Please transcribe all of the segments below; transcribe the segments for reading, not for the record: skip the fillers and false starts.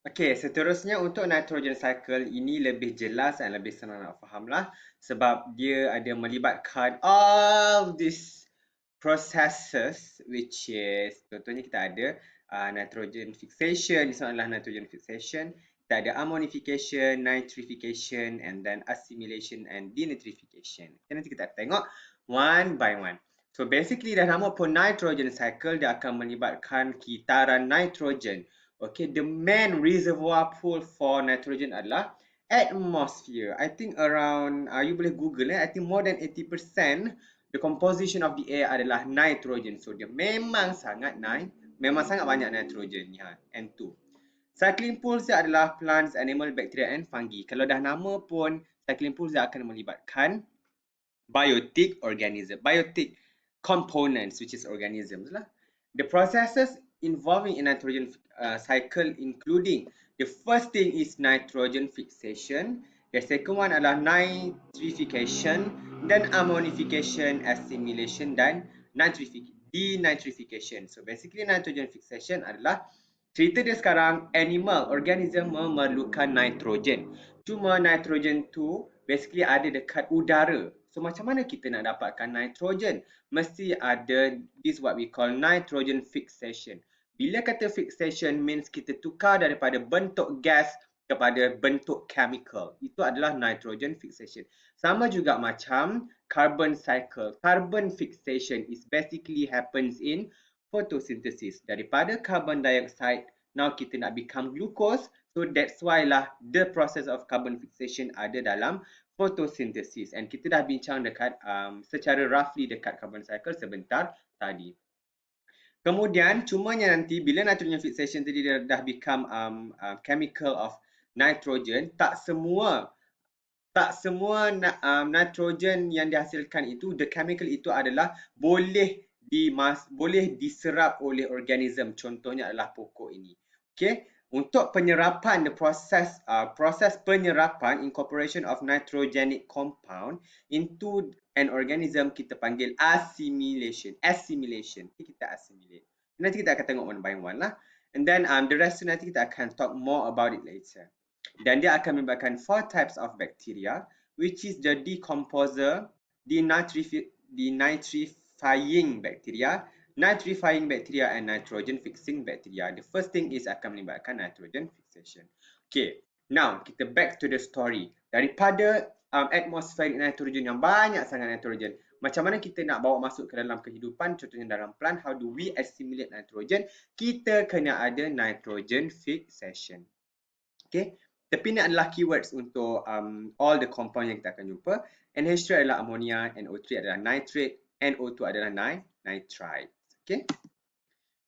Okey, seterusnya untuk nitrogen cycle ini lebih jelas dan lebih senang nak faham lah sebab dia ada melibatkan all these processes which is contohnya kita ada nitrogen fixation, this one adalah nitrogen fixation, kita ada ammonification, nitrification and then assimilation and denitrification. Okay, nanti kita tengok one by one. So basically dah nama pun nitrogen cycle, dia akan melibatkan kitaran nitrogen. Okay, the main reservoir pool for nitrogen adalah atmosphere. I think around, you boleh Google I think more than 80% the composition of the air adalah nitrogen. So dia memang sangat banyak nitrogen ya, N2. Cycling pools dia adalah plants, animal, bacteria and fungi. Kalau dah nama pun cycling pools dia akan melibatkan biotic components which is organisms lah. The processes involving in nitrogen cycle including the first thing is nitrogen fixation, the second one adalah nitrification, then ammonification, assimilation dan denitrification. So basically nitrogen fixation adalah cerita dia sekarang animal organism memerlukan nitrogen. Cuma nitrogen tu basically ada dekat udara. So macam mana kita nak dapatkan nitrogen? Mesti ada this what we call nitrogen fixation. Bila kata fixation means kita tukar daripada bentuk gas kepada bentuk chemical. Itu adalah nitrogen fixation. Sama juga macam carbon cycle. Carbon fixation is basically happens in photosynthesis. Daripada carbon dioxide, now kita nak become glucose. So that's why lah the process of carbon fixation ada dalam photosynthesis. And kita dah bincang dekat secara roughly dekat carbon cycle sebentar tadi. Kemudian cumanya nanti bila nitrogen fixation tadi dah become chemical of nitrogen, tak semua nitrogen yang dihasilkan itu, the chemical itu adalah boleh diserap oleh organism. Contohnya adalah pokok ini. Okay, untuk penyerapan, the proses penyerapan incorporation of nitrogenic compound into an organism kita panggil assimilation. Okay, kita assimilate. Nanti kita akan tengok one by one lah. And then the rest nanti kita akan talk more about it later. Dan dia akan melibatkan 4 types of bacteria, which is the decomposer, denitrifying bacteria, nitrifying bacteria and nitrogen fixing bacteria. The first thing is akan melibatkan nitrogen fixation. Okay, now kita back to the story. Daripada atmospheric nitrogen yang banyak sangat nitrogen, macam mana kita nak bawa masuk ke dalam kehidupan, contohnya dalam plant, how do we assimilate nitrogen? Kita kena ada nitrogen fixation. Okay, tepi ni adalah keywords untuk all the compound yang kita akan jumpa. NH3 adalah ammonia, NO3 adalah nitrate, NO2 adalah nitrite. Okay.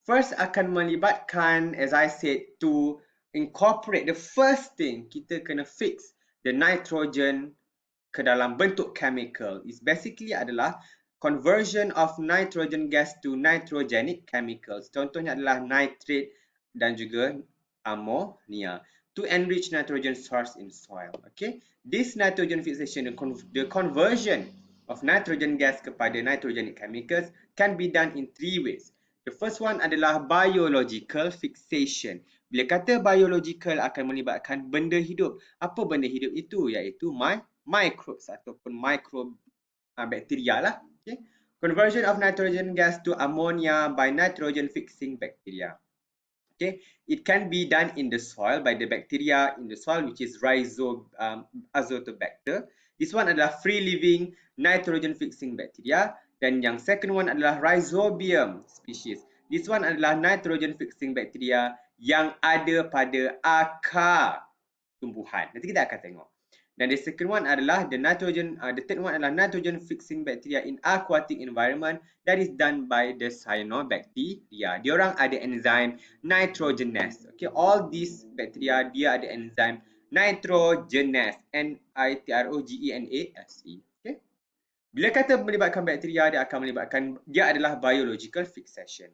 First akan melibatkan, as I said, to incorporate the first thing, kita kena fix the nitrogen ke dalam bentuk chemical. Is basically adalah conversion of nitrogen gas to nitrogenic chemicals. Contohnya adalah nitrate dan juga ammonia. To enrich nitrogen source in soil. Okay, this nitrogen fixation, the conversion of nitrogen gas kepada nitrogenic chemicals can be done in 3 ways. The first one adalah biological fixation. Bila kata biological akan melibatkan benda hidup. Apa benda hidup itu? Iaitu microbes ataupun bacteria lah. Okay, conversion of nitrogen gas to ammonia by nitrogen fixing bacteria. Okay, it can be done in the soil by the bacteria in the soil, which is Azotobacter. This one adalah free living nitrogen fixing bacteria. Dan yang second one adalah Rhizobium species. This one adalah nitrogen fixing bacteria yang ada pada akar tumbuhan. Nanti kita akan tengok. Dan the second one adalah the third one adalah nitrogen fixing bacteria in aquatic environment, that is done by the cyanobacteria. Diorang ada enzim nitrogenase. Okay, all these bacteria dia ada enzim nitrogenase, nitrogenase. Okay. Bila kata melibatkan bakteria, dia adalah biological fixation.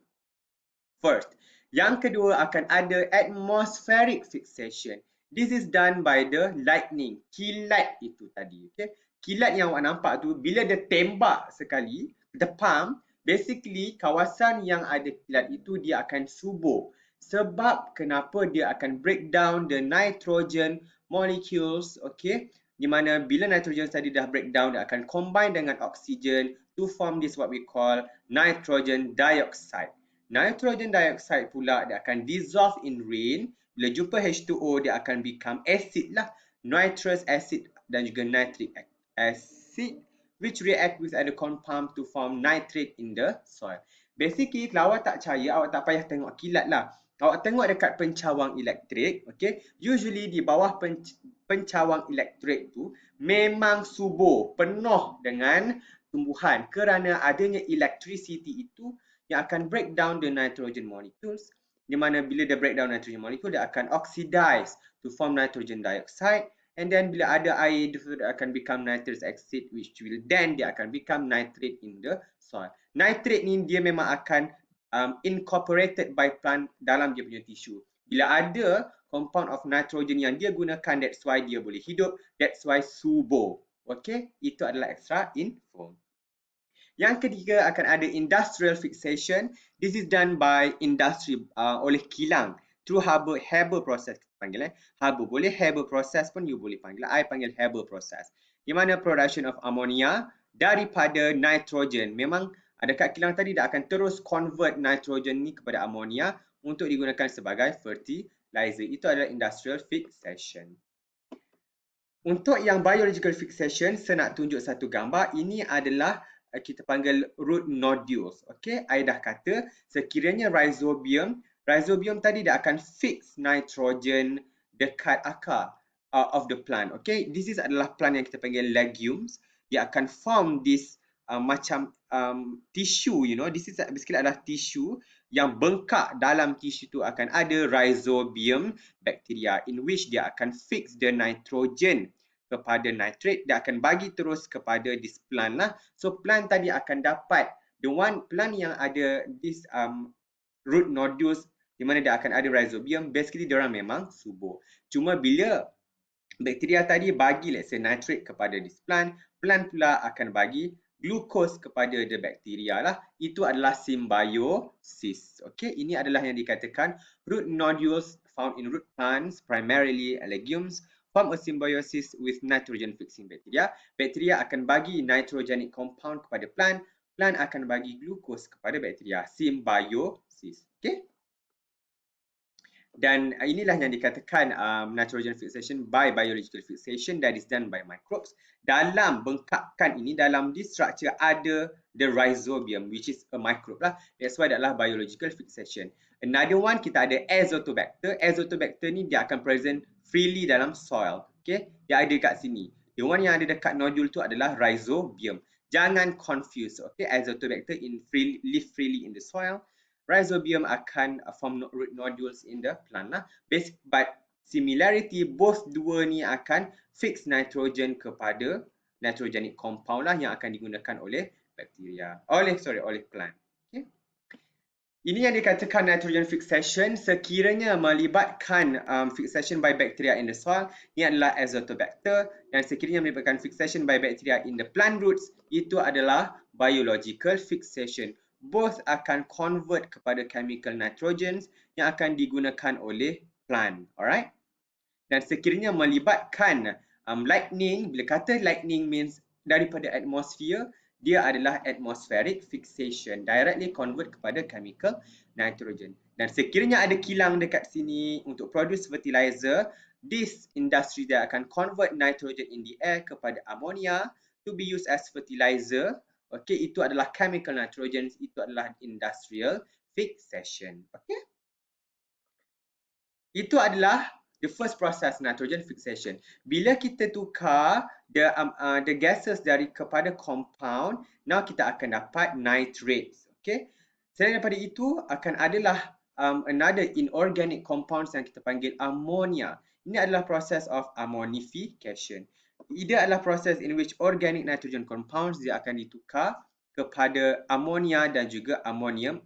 First, yang kedua akan ada atmospheric fixation. This is done by the lightning, kilat itu tadi. Okay? Kilat yang awak nampak tu, bila dia tembak sekali, the pump, basically kawasan yang ada kilat itu dia akan subur. Sebab kenapa dia akan break down the nitrogen molecules, okay? Di mana bila nitrogen tadi dah break down, dia akan combine dengan oxygen to form this what we call nitrogen dioxide. Nitrogen dioxide pula dia akan dissolve in rain. Bila jumpa H2O, dia akan become acid lah. Nitrous acid dan juga nitric acid which react with other compound to form nitrate in the soil. Basically, kalau awak tak percaya, awak tak payah tengok kilat lah. Awak tengok dekat pencawang elektrik, okay? Usually di bawah pencawang elektrik tu memang subur, penuh dengan tumbuhan kerana adanya electricity itu yang akan break down the nitrogen molecules, di mana bila dia break down nitrogen molecule, dia akan oxidize to form nitrogen dioxide, and then bila ada air, dia akan become nitrous acid, which will then dia akan become nitrate in the soil. Nitrate ni dia memang akan incorporated by plant dalam dia punya tisu. Bila ada compound of nitrogen yang dia gunakan, that's why dia boleh hidup, that's why subur. Okay, itu adalah extra info. Yang ketiga akan ada industrial fixation. This is done by industry oleh kilang through Haber process kita panggil. Haber boleh, Haber process pun you boleh panggil. I panggil Haber process. Di mana production of ammonia daripada nitrogen. Memang dekat kilang tadi dia akan terus convert nitrogen ni kepada ammonia untuk digunakan sebagai fertilizer. Itu adalah industrial fixation. Untuk yang biological fixation, saya nak tunjuk satu gambar. Ini adalah kita panggil root nodules. Okay, I dah kata sekiranya rhizobium tadi dia akan fix nitrogen dekat akar of the plant. Okay, this is adalah plant yang kita panggil legumes. Dia akan form this macam tissue, you know. This is basically adalah tissue yang bengkak. Dalam tissue tu akan ada rhizobium bacteria in which dia akan fix the nitrogen kepada nitrate, dia akan bagi terus kepada this plant lah. So plant tadi akan dapat the one plant yang ada this root nodules di mana dia akan ada rhizobium. Basically dia orang memang subur. Cuma bila bakteria tadi bagi let's say nitrate kepada this plant, plant pula akan bagi glucose kepada the bakteria lah. Itu adalah symbiosis. Okay, ini adalah yang dikatakan root nodules found in root plants, primarily legumes, form a symbiosis with nitrogen fixing bacteria. Bakteria akan bagi nitrogenic compound kepada plant, plant akan bagi glucose kepada bakteria. Symbiosis. Okay? Dan inilah yang dikatakan nitrogen fixation by biological fixation that is done by microbes. Dalam bengkakan ini, dalam this structure ada the rhizobium which is a microbe lah. That's why adalah biological fixation. Another one kita ada azotobacter. Azotobacter ni dia akan present freely dalam soil. Okay, dia ada kat sini. The one yang ada dekat nodule tu adalah rhizobium. Jangan confuse. Okay, azotobacter live freely in the soil. Rhizobium akan form root nodules in the plant lah. But similarity, both dua ni akan fix nitrogen kepada nitrogenic compound lah yang akan digunakan oleh bakteria. Oleh plant. Okay. Ini yang dikatakan nitrogen fixation sekiranya melibatkan fixation by bacteria in the soil. Ini adalah azotobacter. Dan sekiranya melibatkan fixation by bacteria in the plant roots, itu adalah biological fixation. Both akan convert kepada chemical nitrogens yang akan digunakan oleh plant. Alright? Dan sekiranya melibatkan lightning, bila kata lightning means daripada atmosphere, dia adalah atmospheric fixation. Directly convert kepada chemical nitrogen. Dan sekiranya ada kilang dekat sini untuk produce fertilizer, this industry dia akan convert nitrogen in the air kepada ammonia to be used as fertilizer. Okay, itu adalah chemical nitrogens, itu adalah industrial fixation. Okay? Itu adalah the first process nitrogen fixation. Bila kita tukar the gases dari kepada compound, now kita akan dapat nitrates. Okay? Selain daripada itu, akan adalah another inorganic compounds yang kita panggil ammonia. Ini adalah process of ammonification. Ia adalah proses in which organic nitrogen compounds dia akan ditukar kepada ammonia dan juga ammonium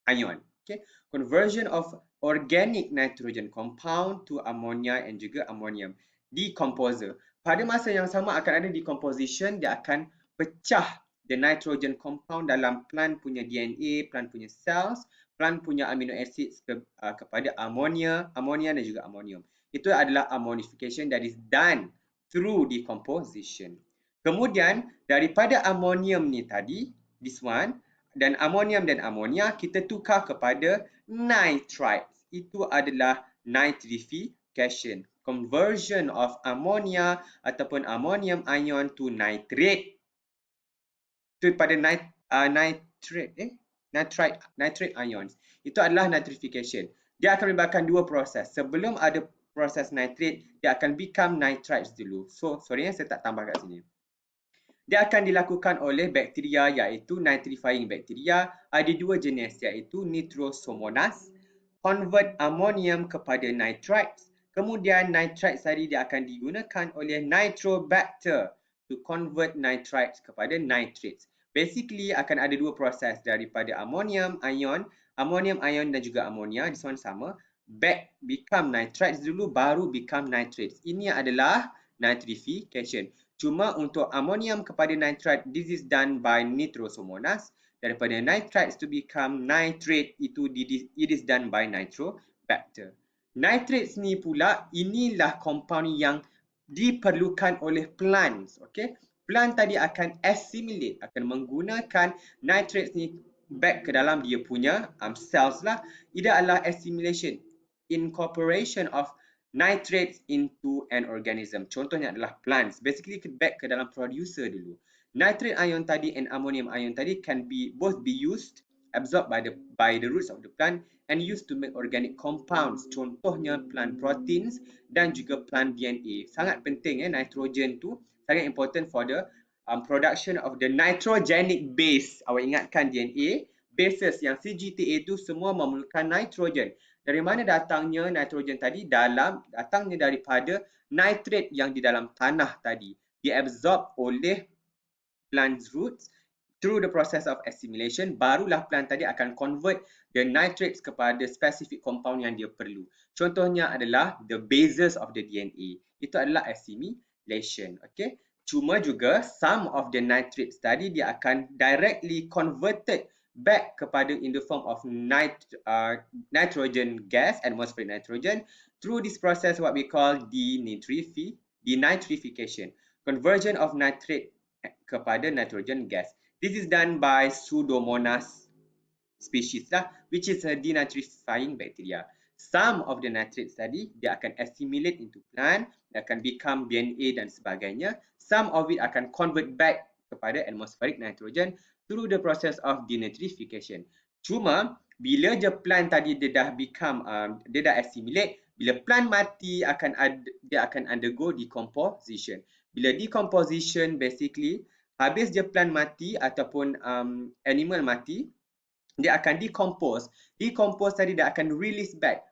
ion. Okay? Conversion of organic nitrogen compound to ammonia and juga ammonium. Decomposer. Pada masa yang sama akan ada decomposition, dia akan pecah the nitrogen compound dalam plant punya DNA, plant punya cells, plant punya amino acids kepada ammonia dan juga ammonium. Itu adalah ammonification that is done through decomposition. Kemudian daripada ammonium ni tadi, this one, dan ammonium dan ammonia kita tukar kepada nitrites. Itu adalah nitrification, conversion of ammonia ataupun ammonium ion to nitrate. Itu pada nitrate ions. Itu adalah nitrification. Dia akan melibatkan dua proses. Sebelum ada proses nitrate, dia akan become nitrites dulu. So, sorry saya tak tambah kat sini. Dia akan dilakukan oleh bakteria iaitu nitrifying bacteria. Ada dua jenis iaitu Nitrosomonas, convert ammonium kepada nitrites. Kemudian nitrites tadi dia akan digunakan oleh Nitrobacter to convert nitrites kepada nitrates. Basically akan ada dua proses daripada ammonium ion dan juga ammonia. This one sama. Back become nitrites dulu baru become nitrates. Ini adalah nitrification. Cuma untuk ammonium kepada nitrite, this is done by Nitrosomonas. Daripada nitrites to become nitrate, it is done by Nitrobacter. Nitrates ni pula, inilah compound yang diperlukan oleh plants. Okay? Plant tadi akan assimilate, akan menggunakan nitrates ni back ke dalam dia punya cells lah. Ia adalah assimilation, incorporation of nitrates into an organism. Contohnya adalah plants. Basically back ke dalam producer dulu. Nitrate ion tadi and ammonium ion tadi can both be used, absorbed by the roots of the plant and used to make organic compounds. Contohnya plant proteins dan juga plant DNA. Sangat penting nitrogen tu, sangat important for the production of the nitrogenic base. Awak ingatkan DNA, bases yang CGTA tu semua memerlukan nitrogen. Dari mana datangnya nitrogen tadi? Datangnya daripada nitrate yang di dalam tanah tadi. Diabsorb oleh plant roots through the process of assimilation. Barulah plant tadi akan convert the nitrates kepada specific compound yang dia perlu. Contohnya adalah the bases of the DNA. Itu adalah assimilation. Okay? Cuma juga some of the nitrates tadi dia akan directly converted back kepada in the form of nitrogen gas, atmospheric nitrogen, through this process what we call denitrification, conversion of nitrate kepada nitrogen gas. This is done by Pseudomonas species lah, which is a denitrifying bacteria. Some of the nitrates tadi dia akan assimilate into plant, akan become DNA dan sebagainya. Some of it akan convert back kepada atmospheric nitrogen through the process of denitrification. Cuma bila je plant tadi dia dah assimilate, bila plant mati dia akan undergo decomposition. Bila decomposition basically habis je plant mati ataupun animal mati, dia akan decompose. Decompose tadi dia akan release back.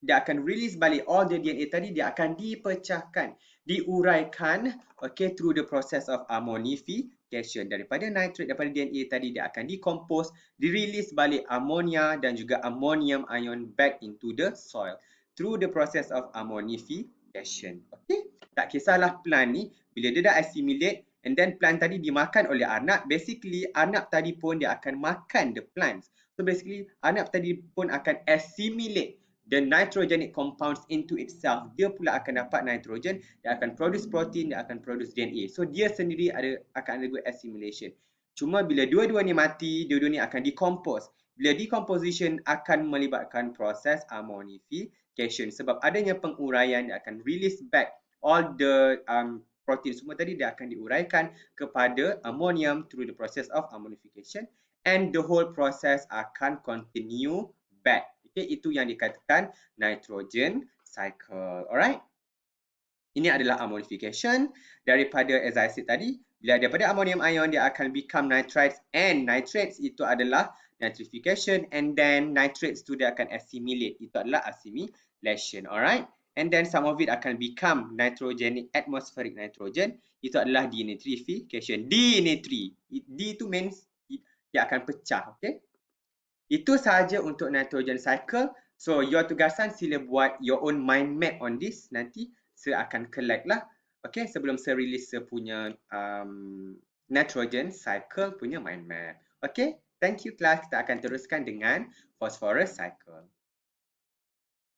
Dia akan release balik all the DNA tadi, dia akan dipecahkan, diuraikan, okay, through the process of ammonification. Daripada nitrate, daripada DNA tadi dia akan decompose, di-release balik ammonia dan juga ammonium ion back into the soil through the process of ammonification. Okay? Tak kisahlah plant ni bila dia dah assimilate and then plant tadi dimakan oleh arnab, basically arnab tadi pun dia akan makan the plants. So basically arnab tadi pun akan assimilate the nitrogenic compounds into itself. Dia pula akan dapat nitrogen, dia akan produce protein, dia akan produce DNA. So dia sendiri akan undergo assimilation. Cuma bila dua-dua ni mati, dua-dua ni akan decompose. Bila decomposition akan melibatkan proses ammonification. Sebab adanya penguraian, dia akan release back all the protein semua tadi, dia akan diuraikan kepada ammonium through the process of ammonification, and the whole process akan continue back. Okay, itu yang dikatakan nitrogen cycle. Alright. Ini adalah ammonification daripada, as I said tadi, bila daripada ammonium ion dia akan become nitrites, and nitrates itu adalah nitrification, and then nitrates tu dia akan assimilate. Itu adalah assimilation. Alright. And then some of it akan become nitrogenic, atmospheric nitrogen. Itu adalah denitrification. Denitri. D itu means dia akan pecah. Okay. Itu sahaja untuk nitrogen cycle. So your tugasan sila buat your own mind map on this. Nanti saya akan collect lah. Okay, sebelum saya release saya punya nitrogen cycle punya mind map. Okay. Thank you class, kita akan teruskan dengan phosphorus cycle.